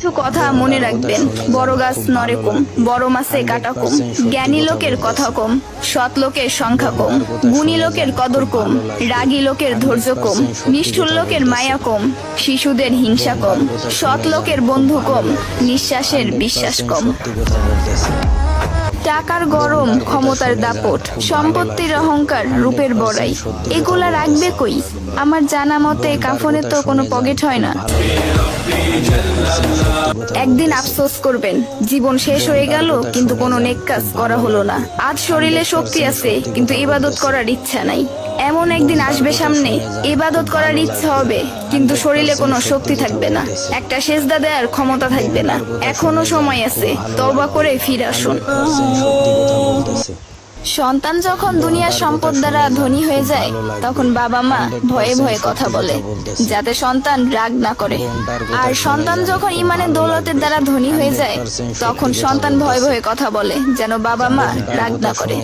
কিছু কথা মনে রাখবেন, বড় গাছ নড়ে কম, বড় মাছে কাটা কম, জ্ঞানী লোকের কথা কম, সৎ লোকের সংখ্যা কম, গুণী লোকের কদর কম, রাগী লোকের ধৈর্য কম, নিষ্ঠুর লোকের মায়া কম, শিশুদের হিংসা কম, সৎ লোকের বন্ধু কম, নিঃশ্বাসের বিশ্বাস কম। টাকার গরম, ক্ষমতার দাপট, সম্পত্তির অহংকার, রূপের বড়াই, এগুলা রাখবে কই? আমার জানা মতে কাফনে তো কোনো পকেট হয় না। একদিন আফসোস করবেন, জীবন শেষ হয়ে গেল কিন্তু কোনো নেক কাজ করা হলো না। আজ শরীরে শক্তি আছে কিন্তু ইবাদত করার ইচ্ছা নাই। এমন একদিন আসবে সামনে, ইবাদত করার ইচ্ছা হবে কিন্তু শরীরে কোনো শক্তি থাকবে না, একটা সেজদা দেওয়ার ক্ষমতা থাকবে না। এখনো সময় আছে, তওবা করে ফিরে আসুন। সন্তান যখন দুনিয়ার সম্পদ দ্বারা ধনী হয়ে যায়, তখন বাবা মা ভয়ে ভয়ে কথা বলে যাতে সন্তান রাগ না করে। আর সন্তান যখন ইমানের দৌলতের দ্বারা ধনী হয়ে যায়, তখন সন্তান ভয়ে ভয়ে কথা বলে যেন বাবা মা রাগ না করে।